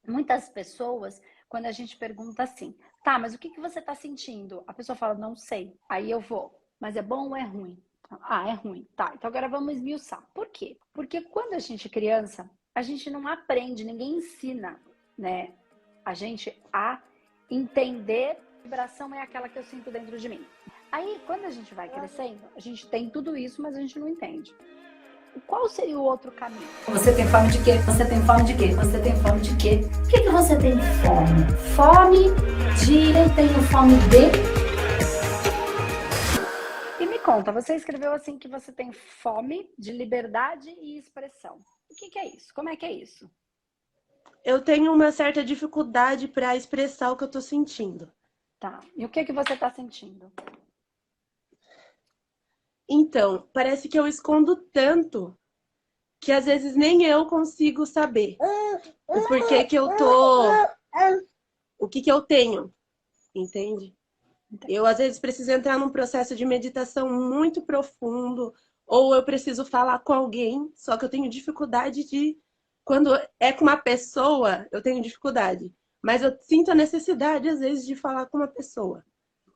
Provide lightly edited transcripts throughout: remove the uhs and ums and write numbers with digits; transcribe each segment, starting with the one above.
Muitas pessoas, quando a gente pergunta assim, tá, mas o que que você tá sentindo? A pessoa fala, não sei. Aí eu vou, mas é bom ou é ruim? Ah, é ruim. Tá, então agora vamos esmiuçar. Por quê? Porque quando a gente é criança, a gente não aprende, ninguém ensina, né, a gente a entender que vibração é aquela que eu sinto dentro de mim. Aí, quando a gente vai crescendo, a gente tem tudo isso, mas a gente não entende. Qual seria o outro caminho? Você tem fome de quê? Você tem fome de quê? Você tem fome de quê? Por que você tem fome? Fome de... Eu tenho fome de... E me conta, você escreveu assim que você tem fome de liberdade e expressão. O que que é isso? Como é que é isso? Eu tenho uma certa dificuldade para expressar o que eu tô sentindo. Tá. E o que que você está sentindo? Então, parece que eu escondo tanto que às vezes nem eu consigo saber o porquê que eu tô, o que eu tenho, entende? Eu às vezes preciso entrar num processo de meditação muito profundo, ou eu preciso falar com alguém, só que eu tenho dificuldade de quando é com uma pessoa, eu tenho dificuldade, mas eu sinto a necessidade às vezes de falar com uma pessoa.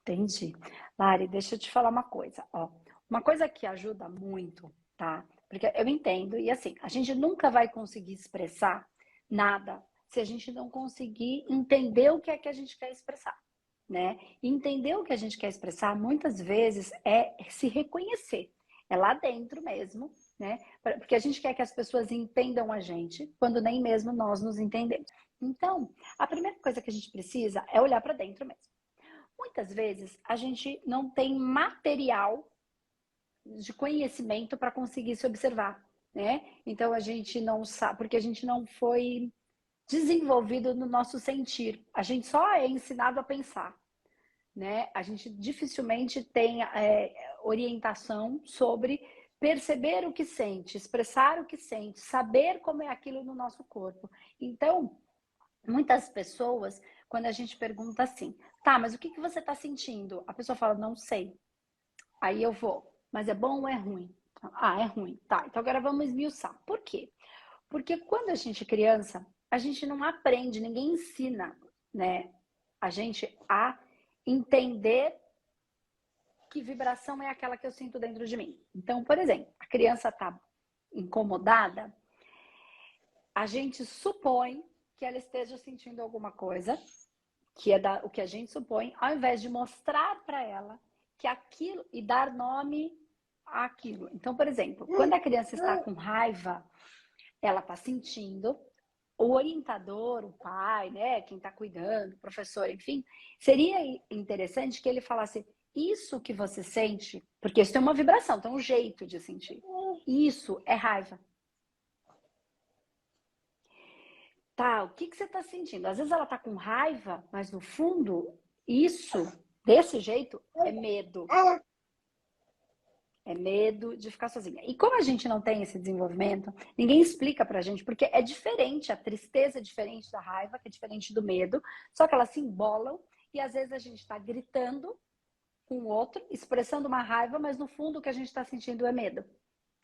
Entendi. Lari, deixa eu te falar uma coisa, ó. Uma coisa que ajuda muito, tá? Porque eu entendo, e assim, a gente nunca vai conseguir expressar nada se a gente não conseguir entender o que é que a gente quer expressar, né? E entender o que a gente quer expressar, muitas vezes, é se reconhecer. É lá dentro mesmo, né? Porque a gente quer que as pessoas entendam a gente, quando nem mesmo nós nos entendemos. Então, a primeira coisa que a gente precisa é olhar para dentro mesmo. Muitas vezes a gente não tem material de conhecimento para conseguir se observar, né? Então a gente não sabe, porque a gente não foi desenvolvido no nosso sentir. A gente só é ensinado a pensar, né? A gente dificilmente tem orientação sobre perceber o que sente, expressar o que sente, saber como é aquilo no nosso corpo. Então, muitas pessoas, quando a gente pergunta assim, tá, mas o que que você está sentindo? A pessoa fala, não sei. Aí eu vou, mas é bom ou é ruim? Ah, é ruim. Tá, então agora vamos esmiuçar. Por quê? Porque quando a gente é criança, a gente não aprende, ninguém ensina, né, a gente a entender que vibração é aquela que eu sinto dentro de mim. Então, por exemplo, a criança está incomodada, a gente supõe que ela esteja sentindo alguma coisa, que é o que a gente supõe, ao invés de mostrar para ela que aquilo e dar nome àquilo. Então, por exemplo, quando a criança está com raiva, ela está sentindo, o orientador, o pai, né, quem está cuidando, o professor, enfim, seria interessante que ele falasse isso que você sente, porque isso tem uma vibração, tem um jeito de sentir. Isso é raiva. Tá, o que que você está sentindo? Às vezes ela está com raiva, mas no fundo, isso, desse jeito, é medo. É medo de ficar sozinha. E como a gente não tem esse desenvolvimento, ninguém explica pra gente, porque é diferente, a tristeza é diferente da raiva, que é diferente do medo, só que elas se embolam e às vezes a gente está gritando com o outro, expressando uma raiva, mas no fundo o que a gente está sentindo é medo,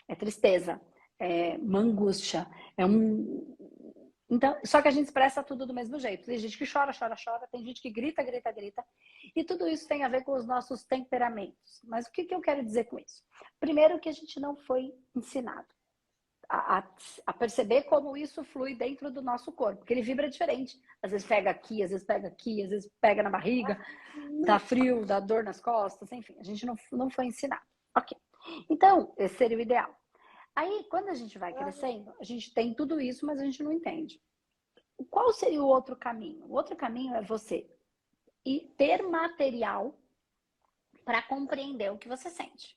é tristeza, é uma angústia, é um. Então, só que a gente expressa tudo do mesmo jeito. Tem gente que chora, chora, chora, tem gente que grita, grita, grita. E tudo isso tem a ver com os nossos temperamentos. Mas o que eu quero dizer com isso? Primeiro que a gente não foi ensinado a perceber como isso flui dentro do nosso corpo, porque ele vibra diferente. Às vezes pega aqui, às vezes pega aqui, às vezes pega na barriga, dá frio, dá dor nas costas, enfim, a gente não foi ensinado. Ok. Então, esse seria o ideal. Aí, quando a gente vai crescendo, a gente tem tudo isso, mas a gente não entende. Qual seria o outro caminho? O outro caminho é você ter material para compreender o que você sente.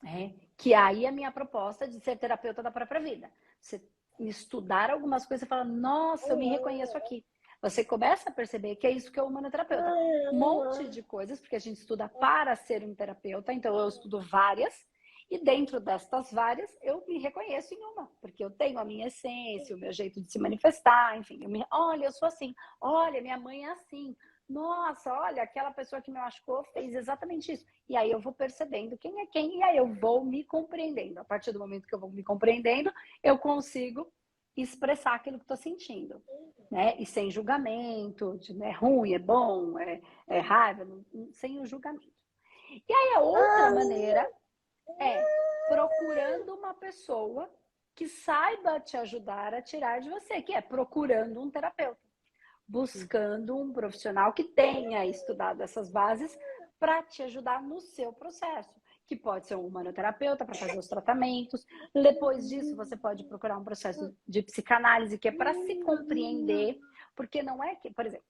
Né? Que aí é a minha proposta de ser terapeuta da própria vida. Você estudar algumas coisas e falar, nossa, eu me reconheço aqui. Você começa a perceber que é isso que é o humanoterapeuta. Um monte de coisas, porque a gente estuda para ser um terapeuta, então eu estudo várias, e dentro destas várias, eu me reconheço em uma, porque eu tenho a minha essência, o meu jeito de se manifestar, enfim. Olha, eu sou assim, olha, minha mãe é assim, nossa, olha, aquela pessoa que me machucou fez exatamente isso. E aí eu vou percebendo quem é quem, e aí eu vou me compreendendo. A partir do momento que eu vou me compreendendo, eu consigo expressar aquilo que estou sentindo. né? E sem julgamento, é ruim, é bom, é raiva, sem o julgamento. E aí a outra maneira é procurando uma pessoa que saiba te ajudar a tirar de você, que é procurando um terapeuta, buscando um profissional que tenha estudado essas bases para te ajudar no seu processo, que pode ser um humanoterapeuta para fazer os tratamentos. Depois disso, você pode procurar um processo de psicanálise, que é para se compreender, porque não é que, por exemplo,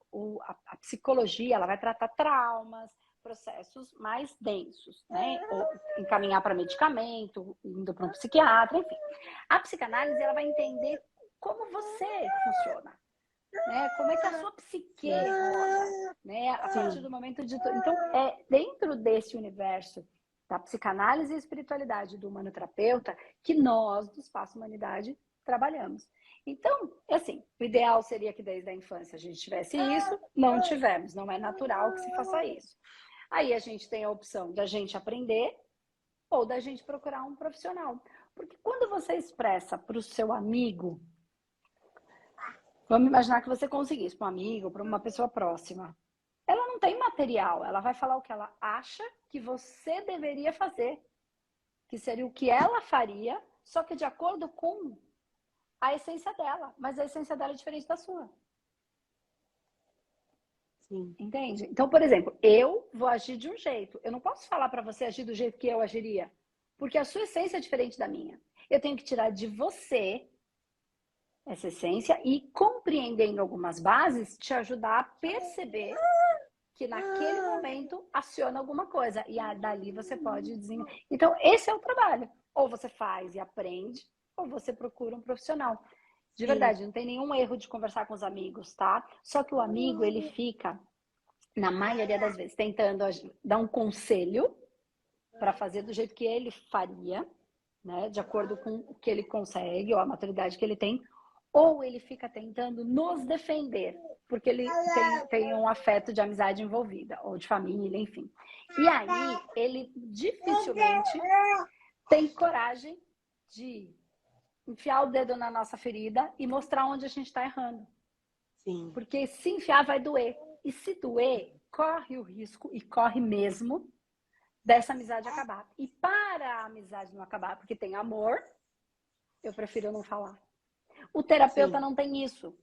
a psicologia, ela vai tratar traumas, processos mais densos, né? Ou encaminhar para medicamento, indo para um psiquiatra, enfim. A psicanálise, ela vai entender como você funciona, né? Como é que a sua psique roda, né? A partir do momento de... Então, é dentro desse universo da psicanálise e espiritualidade do humanoterapeuta que nós, do Espaço Humanidade, trabalhamos. Então, assim, o ideal seria que desde a infância a gente tivesse isso, não tivemos, não é natural que se faça isso. Aí a gente tem a opção da gente aprender ou da gente procurar um profissional. Porque quando você expressa para o seu amigo, vamos imaginar que você conseguisse para um amigo, para uma pessoa próxima, ela não tem material, ela vai falar o que ela acha que você deveria fazer, que seria o que ela faria, só que de acordo com a essência dela, mas a essência dela é diferente da sua. Sim. Entende? Então, por exemplo, eu vou agir de um jeito. Eu não posso falar para você agir do jeito que eu agiria, porque a sua essência é diferente da minha. Eu tenho que tirar de você essa essência e, compreendendo algumas bases, te ajudar a perceber que naquele momento aciona alguma coisa. E dali você pode desenvolver. Então, esse é o trabalho. Ou você faz e aprende, ou você procura um profissional. De verdade, não tem nenhum erro de conversar com os amigos, tá? Só que o amigo, ele fica, na maioria das vezes, tentando dar um conselho para fazer do jeito que ele faria, né? De acordo com o que ele consegue, ou a maturidade que ele tem. Ou ele fica tentando nos defender, porque ele tem um afeto de amizade envolvida, ou de família, enfim. E aí, ele dificilmente tem coragem de enfiar o dedo na nossa ferida e mostrar onde a gente está errando. Sim. Porque se enfiar vai doer. E se doer, corre o risco, e corre mesmo, dessa amizade acabar. E para a amizade não acabar, porque tem amor, eu prefiro não falar. O terapeuta não tem isso.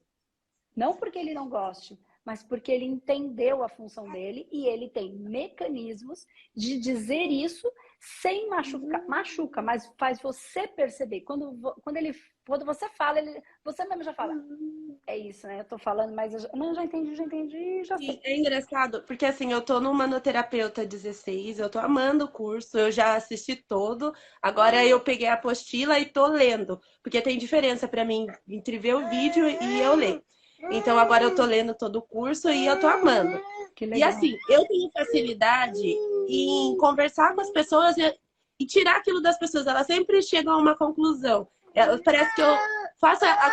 Não porque ele não goste, mas porque ele entendeu a função dele e ele tem mecanismos de dizer isso sem machucar. Machuca, mas faz você perceber. Quando você fala, você mesmo já fala. É isso, né? Eu tô falando, mas já entendi, já sei. É engraçado, porque assim, eu tô no Humanoterapeuta 16, eu tô amando o curso, eu já assisti todo, agora eu peguei a apostila e tô lendo, porque tem diferença pra mim entre ver o vídeo e eu ler. Então agora eu tô lendo todo o curso e eu tô amando. Que E legal. assim, eu tenho facilidade em conversar com as pessoas e tirar aquilo das pessoas, elas sempre chegam a uma conclusão. Parece que eu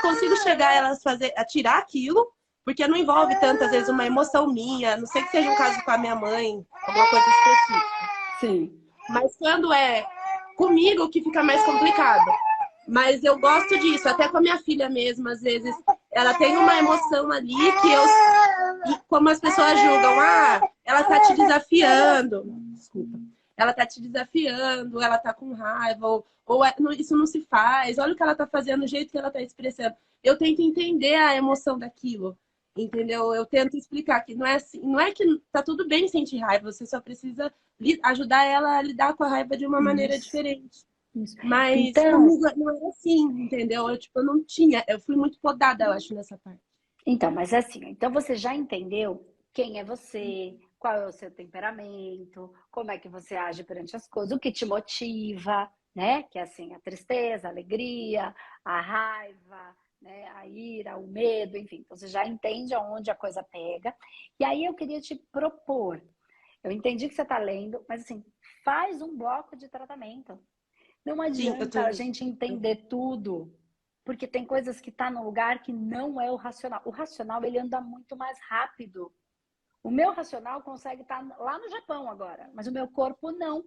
consigo chegar a elas a tirar aquilo, porque não envolve tantas vezes uma emoção minha, a não sei que seja um caso com a minha mãe, alguma coisa específica. Sim. Mas quando é comigo que fica mais complicado. Mas eu gosto disso, até com a minha filha mesmo, às vezes ela tem uma emoção ali que e como as pessoas julgam, ela tá te desafiando. Desculpa. Ela tá te desafiando, ela tá com raiva, ou isso não se faz, olha o que ela tá fazendo, o jeito que ela tá expressando. Eu tento entender a emoção daquilo, entendeu? Eu tento explicar que não é assim, não é que tá tudo bem sentir raiva, você só precisa ajudar ela a lidar com a raiva de uma maneira diferente. Isso. Mas Então, comigo não era assim, entendeu? Eu não tinha, eu fui muito podada, eu acho, nessa parte. Então, mas assim, então você já entendeu quem é você, qual é o seu temperamento, como é que você age perante as coisas, o que te motiva, né? Que é assim, a tristeza, a alegria, a raiva, né? A ira, o medo, enfim. Então, você já entende aonde a coisa pega. E aí eu queria te propor, eu entendi que você está lendo, mas assim, faz um bloco de tratamento. Não adianta a gente entender tudo, porque tem coisas que tá no lugar que não é o racional. O racional, ele anda muito mais rápido. O meu racional consegue estar lá no Japão agora, mas o meu corpo não.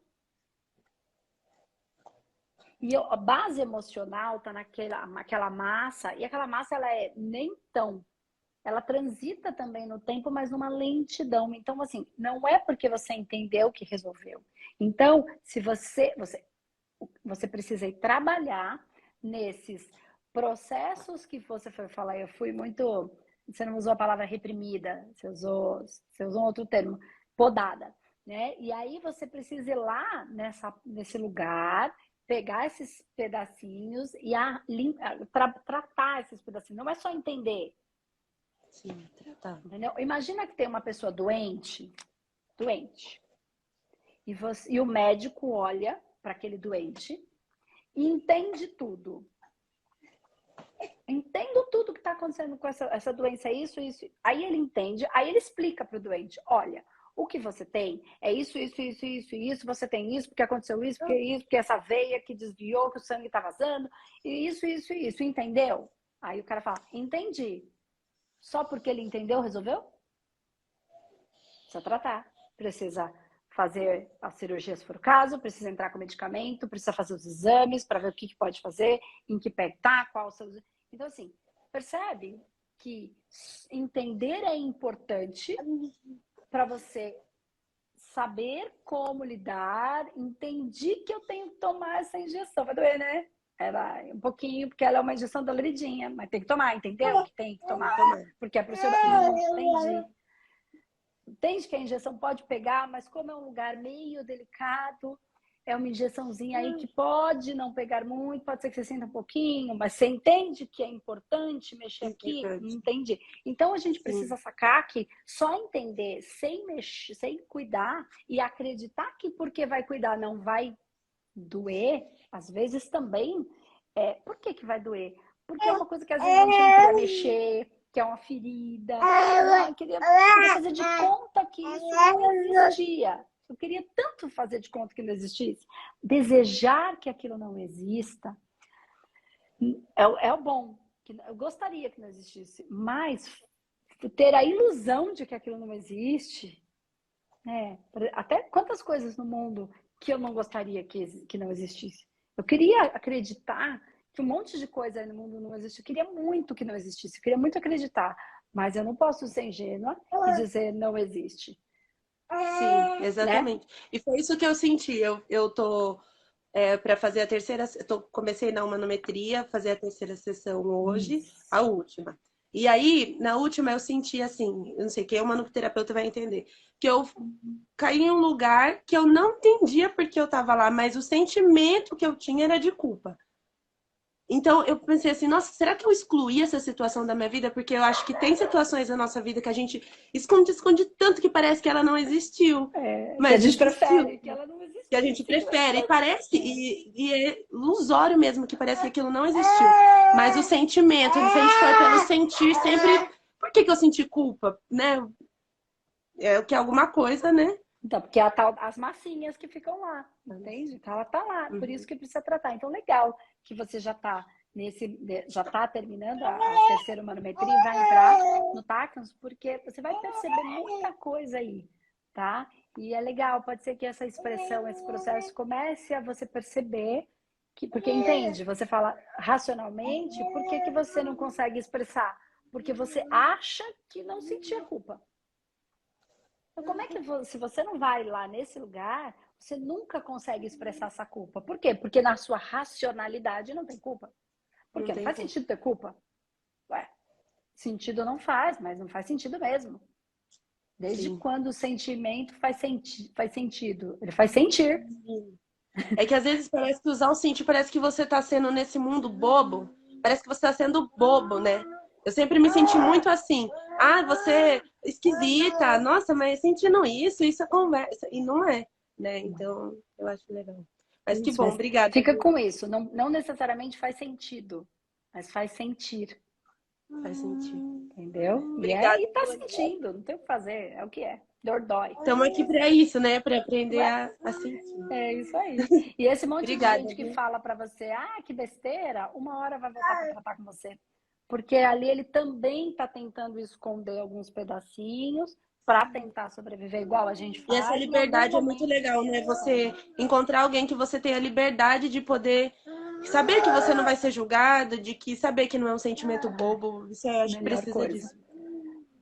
E a base emocional tá naquela massa, e aquela massa ela é nem tão ela transita também no tempo, mas numa lentidão. Então, assim, não é porque você entendeu que resolveu. Então, se você precisa ir trabalhar nesses processos que você foi falar. Eu fui muito. Você não usou a palavra reprimida, você usou outro termo, podada, né? E aí você precisa ir lá nesse lugar, pegar esses pedacinhos e tratar esses pedacinhos. Não é só entender. Sim, tratar. Entendeu? Imagina que tem uma pessoa doente, e o médico olha para aquele doente e entende tudo. Entendo tudo que está acontecendo com essa doença, isso. Aí ele entende, aí ele explica para o doente, olha, o que você tem é isso, você tem isso, porque aconteceu isso, porque essa veia que desviou, que o sangue está vazando, e isso, entendeu? Aí o cara fala, entendi. Só porque ele entendeu, resolveu? Precisa tratar, precisa fazer a cirurgia se for o caso, precisa entrar com medicamento, precisa fazer os exames para ver o que pode fazer, em que pé tá, qual o seu... Então, assim, percebe que entender é importante para você saber como lidar. Entendi que eu tenho que tomar essa injeção. Vai doer, né? Vai um pouquinho, porque ela é uma injeção doloridinha, mas tem que tomar, entendeu? Que tem que tomar, porque é pro seu... Entendi. Entende que a injeção pode pegar, mas como é um lugar meio delicado, é uma injeçãozinha aí que pode não pegar muito, pode ser que você sinta um pouquinho, mas você entende que é importante mexer aqui? Entendi. Então a gente precisa sacar que só entender sem mexer, sem cuidar e acreditar que porque vai cuidar não vai doer, às vezes também, por que vai doer? Porque é uma coisa que às vezes a gente não queria mexer, que é uma ferida. Eu queria fazer de conta que isso não existia. Eu queria tanto fazer de conta que não existisse. Desejar que aquilo não exista é o bom. Eu gostaria que não existisse. Mas ter a ilusão de que aquilo não existe... até quantas coisas no mundo que eu não gostaria que não existisse. Eu queria acreditar que um monte de coisa aí no mundo não existe. Eu queria muito que não existisse. Eu queria muito acreditar. Mas eu não posso ser ingênua e dizer não existe. Sim, exatamente. Né? E foi isso que eu senti. Eu tô para fazer a terceira... comecei na manometria, fazer a terceira sessão hoje, a última. E aí, na última, eu senti assim, eu não sei, quem é o manoterapeuta vai entender, que eu caí em um lugar que eu não entendia porque eu tava lá, mas o sentimento que eu tinha era de culpa. Então, eu pensei assim, nossa, será que eu excluí essa situação da minha vida? Porque eu acho que tem situações na nossa vida que a gente esconde tanto que parece que ela não existiu. Mas a gente prefere que ela não existiu. Que a gente prefere. E parece, e é ilusório mesmo, que parece que aquilo não existiu. Mas o sentimento, se a gente for pelo sentir, sempre... Por que eu senti culpa, né? É que é alguma coisa, né? Então, porque as massinhas que ficam lá, entende? Então, ela tá lá, por isso que precisa tratar. Então, legal que você já tá terminando a terceira manometria e vai entrar no Tachyons, porque você vai perceber muita coisa aí, tá? E é legal, pode ser que essa expressão, esse processo comece a você perceber porque entende, você fala racionalmente, por que você não consegue expressar? Porque você acha que não sentia culpa. Então, como é que se você não vai lá nesse lugar, você nunca consegue expressar essa culpa? Por quê? Porque na sua racionalidade não tem culpa. Porque não faz sentido ter culpa. Ué, sentido não faz, mas não faz sentido mesmo. Desde quando o sentimento faz sentido? Ele faz sentir. É que às vezes parece que usar o sentir, parece que você tá sendo nesse mundo bobo. Parece que você tá sendo bobo, né? Eu sempre me senti muito assim. Ah, você é esquisita. Nossa, mas sentindo isso é conversa. E não é, né? Então, eu acho legal. Mas que bom, obrigada. Fica com isso. Não necessariamente faz sentido, mas faz sentir. Faz sentido. Entendeu? Obrigada. E tá sentindo, não tem o que fazer, é o que é. Dor dói. Estamos aqui para isso, né? Para aprender a sentir. É isso aí. E esse monte de gente que fala para você, que besteira, uma hora vai voltar para tratar com você. Porque ali ele também tá tentando esconder alguns pedacinhos para tentar sobreviver igual a gente faz. E essa liberdade é muito legal, né? Você encontrar alguém que você tenha a liberdade de poder saber que você não vai ser julgado, de que saber que não é um sentimento bobo. Isso eu acho que precisa disso.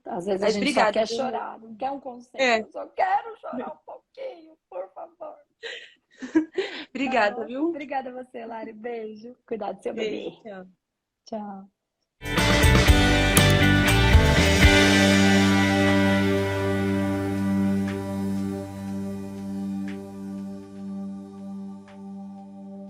Às vezes a Mas gente só obrigada, quer viu? chorar, não quer um conselho. É. Eu só quero chorar um pouquinho, por favor. Obrigada, Tá? viu? Obrigada a você, Lari. Beijo. Cuidado do seu Beijo, bebê. tchau. Tchau.